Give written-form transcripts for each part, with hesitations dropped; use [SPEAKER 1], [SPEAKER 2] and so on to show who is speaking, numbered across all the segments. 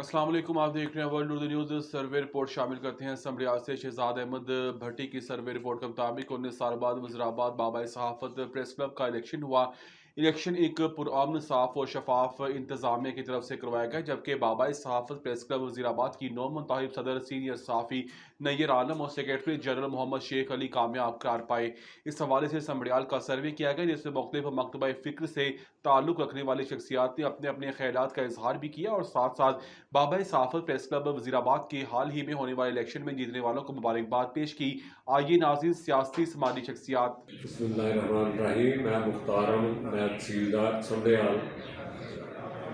[SPEAKER 1] अस्सलाम वालेकुम, आप देख रहे हैं world Urdu news. Survey report शामिल करते हैं समरियाल से। शहजाद अहमद भट्टी की सर्वे रिपोर्ट के मुताबिक 19 साल बाद वज़ीराबाद बाबा सहाफ़त प्रेस क्लब का इलेक्शन हुआ। इलेक्शन एक पुरअमन, साफ और शफाफ इंतजामिया की तरफ से करवाया गया, जबकि बाबा सहाफ़त प्रेस क्लब वज़ीराबाद की नौ मुंतखब सदर सीनियर सहाफ़ी नैयर आलम और सेक्रेटरी जनरल मोहम्मद शेख अली कामयाब करार पाए। इस हवाले से समरियाल का सर्वे किया गया, जिसमें मुख्तलिफ मकतबा फ़िक्र से ताल्लुक़ रखने वाली शख्सियात ने अपने अपने ख्यालात का इजहार भी किया और साथ साथ बाबा सहाफ़त प्रेस क्लब वज़ीराबाद के हाल ही में होने वाले इलेक्शन में जीतने वालों को मुबारकबाद पेश की। आइए नाज़रीन, सियासी समाजी शख्सियात।
[SPEAKER 2] बिस्मिल्लाहिर्रहमानिर्रहीम। मैं मुख्तार हूँ, मैं तहसीलदार समरियाल।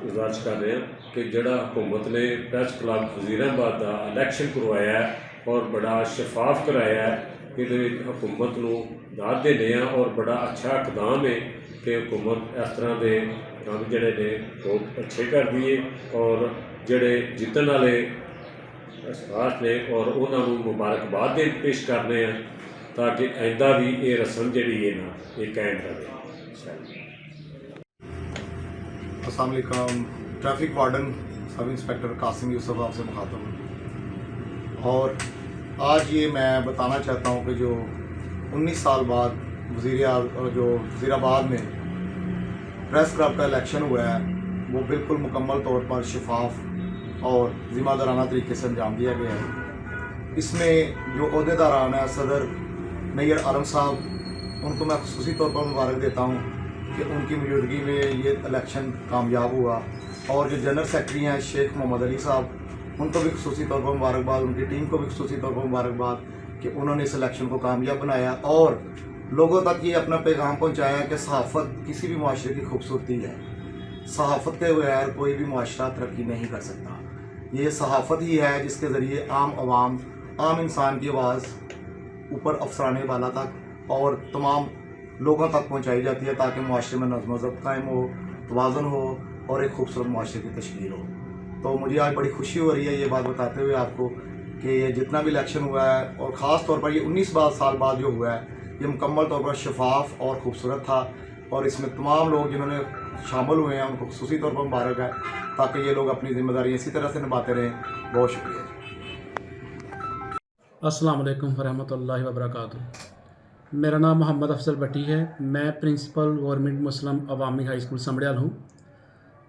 [SPEAKER 2] गुजारिश कर रहे हैं कि जड़ा हुकूमत ने प्रेस क्लब वज़ीराबाद का इलैक्शन करवाया है और बड़ा शफाफ कराया है, ये हुकूमत को दाद देने और बड़ा अच्छा इकदाम है कि हुकूमत इस तरह के काम जड़े ने बहुत अच्छे कर दिए और जड़े जितने वाले अशखास ने और उन्होंने मुबारकबाद दे पेश करने हैं ताकि आइंदा भी ये रस्म जी है ना ये कायम रहे।
[SPEAKER 3] अस्सलाम वालेकुम। Traffic warden sub inspector Qasim Yusuf आपसे मुखातब हूँ और आज ये मैं बताना चाहता हूँ कि जो 19 साल बाद वज़ीराबाद में प्रेस क्लब का इलेक्शन हुआ है वो बिल्कुल मुकम्मल तौर पर शफाफ और ज़िम्मेदाराना तरीके से अंजाम दिया गया है। इसमें जो अहदेदारान है, सदर नैयर आलम साहब, उनको मैं ख़ुसूसी तौर पर मुबारक देता हूँ कि उनकी मौजूदगी में ये इलेक्शन कामयाब हुआ। और जो जनरल सेक्रेटरी हैं शेख मोहम्मद अली साहब, उनको भी ख़ुसूसी तौर पर मुबारकबाद, उनकी टीम को भी ख़ुसूसी तौर पर मुबारकबाद कि उन्होंने इस इलेक्शन को कामयाब बनाया और लोगों तक ये अपना पैगाम पहुँचाया कि सहाफ़त किसी भी मुआशरे की खूबसूरती है। सहाफ़त के बगैर कोई भी मुआशरा तरक्की नहीं कर सकता। ये सहाफ़त ही है जिसके ज़रिए आम इंसान की आवाज़ ऊपर अफसराने वाला तक और तमाम लोगों तक पहुंचाई जाती है ताकि मुआशरे में नज़्म व ज़ब्त कायम हो, तवाज़ुन हो और एक खूबसूरत मुआशरे की तश्कील हो। तो मुझे आज बड़ी खुशी हो रही है ये बात बताते हुए आपको कि ये जितना भी इलेक्शन हुआ है और ख़ास तौर पर ये 19 साल बाद जो हुआ है ये मुकम्मल तौर पर शफाफ और ख़ूबसूरत था और इसमें तमाम लोग जिन्होंने शामिल हुए हैं उनको ख़ुसूसी तौर पर मुबारक है ताकि ये लोग अपनी ज़िम्मेदारी इसी तरह से निभाते रहें। बहुत शुक्रिया।
[SPEAKER 4] अस्सलाम वालेकुम वरहमतुल्लाहि वबरकातुहू। मेरा नाम मोहम्मद अफजल भट्टी है। मैं प्रिंसिपल गवर्नमेंट मुस्लिम अवामी हाई स्कूल समरियाल हूँ।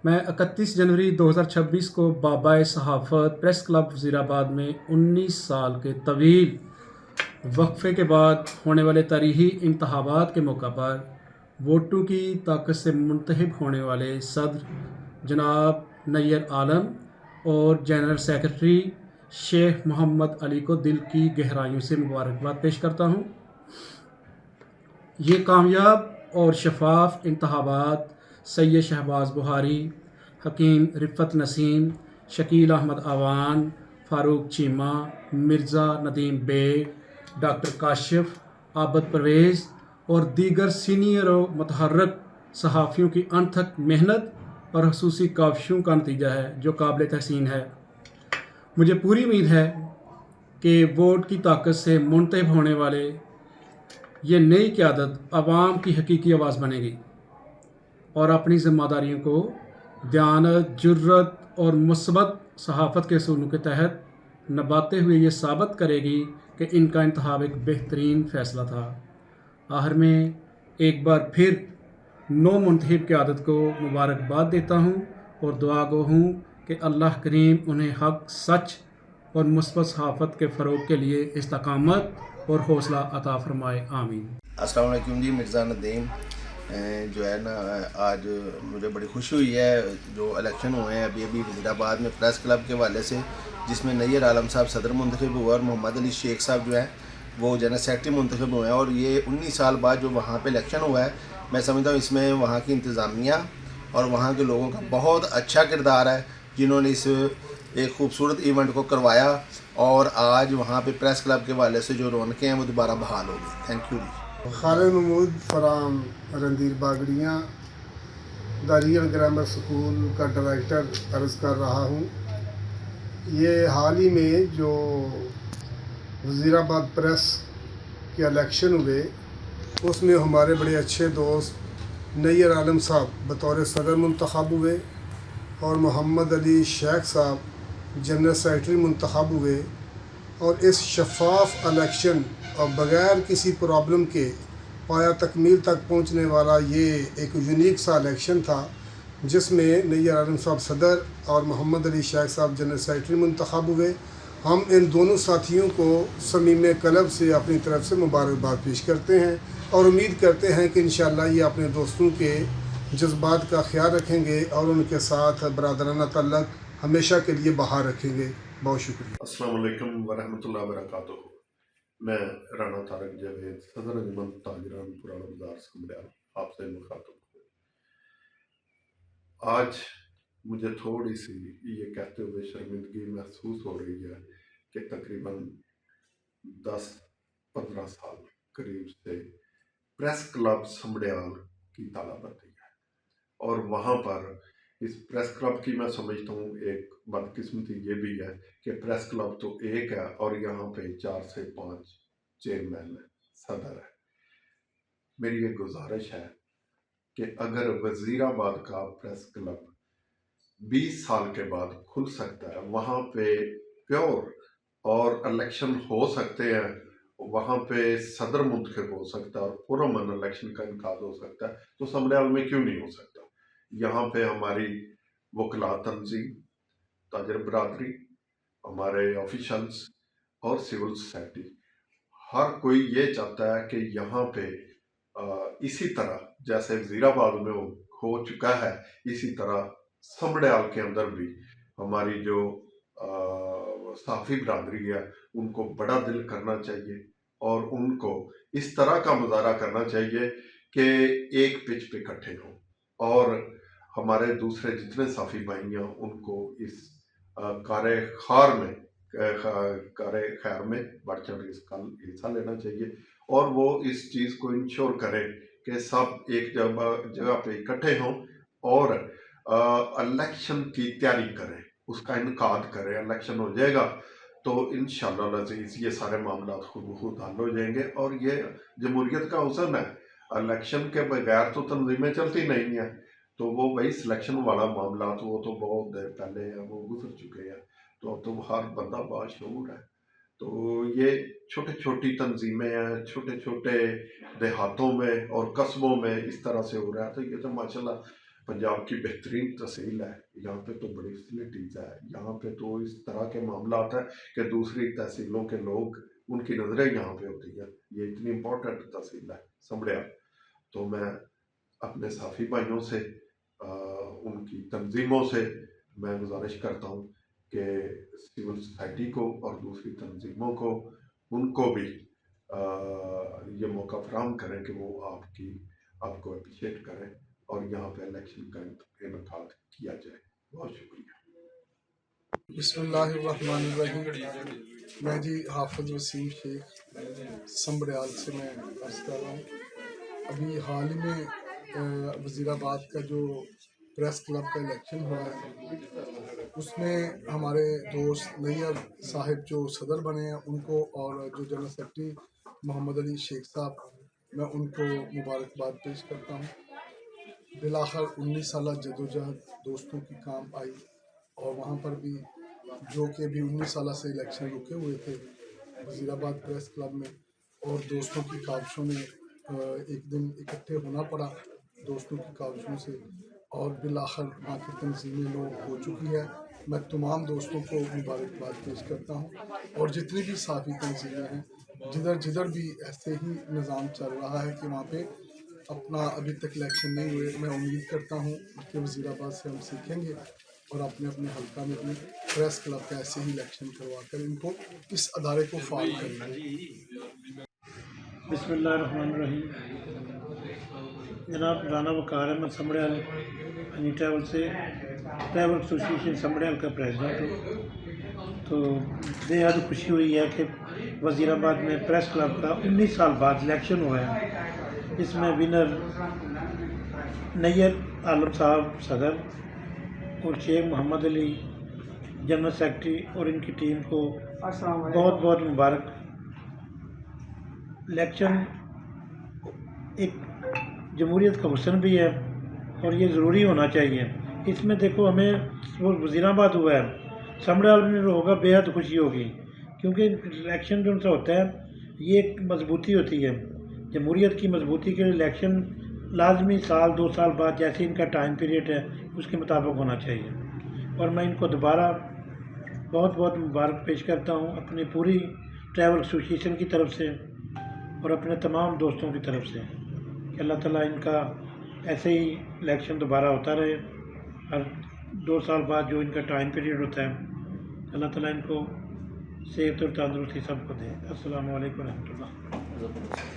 [SPEAKER 4] मैं 31 जनवरी 2026 को बाबा सहाफ़त प्रेस क्लब वज़ीराबाद में 19 साल के तवील वक्फे के बाद होने वाले तारीख़ी इंतखाबात के मौका पर वोटों की ताकत से मुंतखब होने वाले सदर जनाब नैयर आलम और जनरल सेक्रेटरी शेख मोहम्मद अली को दिल की गहराइयों से मुबारकबाद पेश करता हूँ। ये कामयाब और शफाफ इंतखाबात सैयद शहबाज बुहारी, हकीम रिफ़त नसीम, शकील अहमद आवान, फ़ारूक चीमा, मिर्ज़ा नदीम बेग, डॉक्टर काशिफ, आबद परवेज़ और दीगर सीनियर और मतहर्रक सहाफ़ियों की अनथक मेहनत और ख़ुसूसी काविशों का नतीजा है जो काबिल तहसीन है। मुझे पूरी उम्मीद है कि वोट की ताकत से मुंतखब होने वाले ये नई क़यादत आवाम की हकीकी आवाज़ बनेगी और अपनी ज़िम्मेदारियों को दयानत, जुर्रत और मुस्बत सहाफ़त के असूलों के तहत निभाते हुए ये साबित करेगी कि इनका इंतखाब एक बेहतरीन फ़ैसला था। आखिर में एक बार फिर नौ मुंतखब क़यादत को मुबारकबाद देता हूँ और दुआ गो हूँ कि अल्लाह करीम उन्हें हक़, सच और मुस्बत सहाफ़त के फ़रोग़ के लिए इस्तकामत और हौसला अता फ़रमाए। आमीन।
[SPEAKER 5] अस्सलाम वालेकुम जी। मिर्ज़ा नदीम जो है ना, आज मुझे बड़ी खुशी हुई है जो इलेक्शन हुए हैं अभी वज़ीराबाद में प्रेस क्लब के हवाले से, जिसमें नैयर आलम साहब सदर मुंतखब हुआ और मोहम्मद अली शेख साहब जो हैं वो जनरल सेक्रेटरी मुंतखब हुए हैं। और ये 19 साल बाद जो वहाँ पे इलेक्शन हुआ है, मैं समझता हूँ इसमें वहाँ की इंतज़ामिया और वहाँ के लोगों का बहुत अच्छा किरदार है जिन्होंने इस एक खूबसूरत इवेंट को करवाया और आज वहाँ पे प्रेस क्लब के हवाले से जो रौनकें हैं वो दोबारा बहाल हो गई। थैंक यू जी।
[SPEAKER 6] खालिद महमूद फराम रंदीर बागड़ियाँ दारियन ग्रामर स्कूल का डायरेक्टर अर्ज़ कर रहा हूँ। ये हाल ही में जो वज़ीराबाद प्रेस के इलेक्शन हुए उसमें हमारे बड़े अच्छे दोस्त नैयर आलम साहब बतौर सदर मुंतखब हुए और मोहम्मद अली शेख साहब जनरल सेक्रेटरी मुंतखब हुए और इस शफाफ इलेक्शन और बग़ैर किसी प्रॉब्लम के पाया तकमील तक पहुंचने वाला ये एक यूनिक सा इलेक्शन था, जिसमें नैयर आलम साहब सदर और मोहम्मद अली शेख साहब जनरल सेक्रेटरी मुंतखब हुए। हम इन दोनों साथियों को समीम कल्ब से अपनी तरफ से मुबारकबाद पेश करते हैं और उम्मीद करते हैं कि इंशाअल्लाह ये अपने दोस्तों के जज्बात का ख्याल रखेंगे और उनके साथ बरादराना तल्लक हमेशा के लिए बहाल रखेंगे। बहुत शुक्रिया।
[SPEAKER 7] अस्सलाम वालेकुम वरहमतुल्लाहि वबरकातुहू। मैं राना तारक जावेद सदर अंजुमन ताजरान पुराना बाजार समड़ियाल आपसे मुखातब हूँ। आज मुझे थोड़ी सी ये कहते हुए शर्मिंदगी महसूस हो रही है कि तकरीबन 10-15 साल करीब से प्रेस क्लब समड़ियाल की तालाबंदी है और वहाँ पर इस प्रेस क्लब की मैं समझता हूँ एक बदकिस्मती ये भी है कि प्रेस क्लब तो एक है और यहाँ पे 4 से 5 चेयरमैन है, सदर है। मेरी ये गुजारिश है कि अगर वजीराबाद का प्रेस क्लब 20 साल के बाद खुल सकता है, वहाँ पे प्योर और इलेक्शन हो सकते हैं, वहाँ पे सदर मुंतखब हो सकता है और पुरअमन इलेक्शन का इनकाद हो सकता है, तो समड़ियाल में क्यों नहीं हो सकता। यहाँ पे हमारी वकला तंजीम, ताजर बरादरी, हमारे ऑफिशल्स और सिविल सोसाइटी, हर कोई ये चाहता है कि यहाँ पे इसी तरह जैसे वजीराबाद में हो चुका है, इसी तरह समड़ियाल के अंदर भी हमारी जो साफ़ी बरादरी है उनको बड़ा दिल करना चाहिए और उनको इस तरह का मुजाहरा करना चाहिए कि एक पिच पे इकट्ठे हों और हमारे दूसरे जितने साफ़ी भाई हैं उनको इस कारे खैर में बढ़ चढ़ इसका हिस्सा लेना चाहिए और वो इस चीज़ को इंश्योर करें कि सब एक जगह पे इकट्ठे हों और इलेक्शन की तैयारी करें, उसका इनकाद करें। इलेक्शन हो जाएगा तो इंशाअल्लाह अज़ीज़ ये सारे मामला खुद ब खुद हल हो जाएंगे और ये जमहूरियत का हुस्न है। इलेक्शन के बगैर तो तंजीमें चलती नहीं हैं, तो वो भाई सिलेक्शन वाला मामला तो वो तो बहुत देर पहले है, वो गुजर चुके हैं, तो अब तो हर बंदा बाशऊर है। तो ये छोटे छोटी तंजीमें हैं, छोटे छोटे देहातों में और कस्बों में इस तरह से हो रहा है। तो ये तो माशाल्लाह पंजाब की बेहतरीन तहसील है, यहाँ पे तो बड़ी फैसिलिटीज़ है, यहाँ पे तो इस तरह के मामला आता है कि दूसरी तहसीलों के लोग उनकी नज़रें यहाँ पे होती हैं। ये इतनी इम्पोर्टेंट तहसील है समड़ियाल। तो मैं अपने साफ़ी भाइयों से उनकी तंजीमों से मैं गुजारिश करता हूँ कि सिविल सोसाइटी को और दूसरी तंजीमों को उनको भी ये मौका फराहम करें कि वो आपको अप्रिशिएट करें और यहाँ पे इलेक्शन का इनेकाद किया जाए। बहुत शुक्रिया।
[SPEAKER 6] बिस्मिल्लाहिर्रहमानिर्रहीम। मैं जी हाफिज वसीम शेख समड़ियाल से मैं अर्ज़ कर रहा हूँ। अभी हाल ही में वज़ीराबाद का जो प्रेस क्लब का इलेक्शन हुआ है उसमें हमारे दोस्त नैयर साहिब जो सदर बने हैं उनको और जो जनरल सेक्रेटरी मोहम्मद अली शेख साहब, मैं उनको मुबारकबाद पेश करता हूँ। बिलाखिर 19 साल जदोजहद दोस्तों की काम आई और वहाँ पर भी जो कि अभी 19 साल से इलेक्शन रुके हुए थे वज़ीराबाद प्रेस क्लब में और दोस्तों की काविशों में एक दिन इकट्ठे होना पड़ा दोस्तों की काविशों से और बिलाखिर वहाँ की तंजीमें लोग हो चुकी है। मैं तमाम दोस्तों को मुबारकबाद पेश करता हूँ और जितनी भी साफ़ी तंजीमें हैं जिधर भी ऐसे ही निज़ाम चल रहा है कि वहाँ पे अपना अभी तक इलेक्शन नहीं हुए, मैं उम्मीद करता हूँ कि वज़ीराबाद से हम सीखेंगे और अपने अपने हल्का में भी प्रेस क्लब का ऐसे ही इलेक्शन करवा कर इनको इस अदारे को फाल करेंगे।
[SPEAKER 8] बिस्मिल्लाहिर्रहमानिर्रहीम। जनाब राना वकार अहमद समड़ियाल हनी ट्रैवल से ट्रैवल एसोसिएशन समड़ियाल का प्रेसिडेंट हूँ। तो बेहद खुशी हुई है कि वज़ीराबाद में प्रेस क्लब का 19 साल बाद इलेक्शन हुआ है। इसमें विनर नैयर आलम साहब सदर और शेख मोहम्मद अली जनरल सेक्रेटरी और इनकी टीम को बहुत बहुत मुबारक। इलेक्शन एक जमहूरियत का हुस्न भी है और ये ज़रूरी होना चाहिए। इसमें देखो हमें वो वज़ीराबाद हुआ है समड़ियाल में होगा बेहद खुशी होगी, क्योंकि इलेक्शन जो उनसे होता है ये एक मजबूती होती है। जमहूरियत की मजबूती के लिए इलेक्शन लाजमी साल 2 साल बाद जैसे इनका टाइम पीरियड है उसके मुताबिक होना चाहिए। और मैं इनको दोबारा बहुत बहुत मुबारक पेश करता हूँ अपनी पूरी ट्रैवल एसोसिएशन की तरफ से और अपने तमाम दोस्तों की तरफ से कि अल्लाह ताला इनका ऐसे ही इलेक्शन दोबारा होता रहे। हर 2 साल बाद जो इनका टाइम पीरियड होता है अल्लाह ताला इनको सेहत और तंदुरुस्ती सबको दे। अस्सलाम वालेकुम रहमतुल्लाह।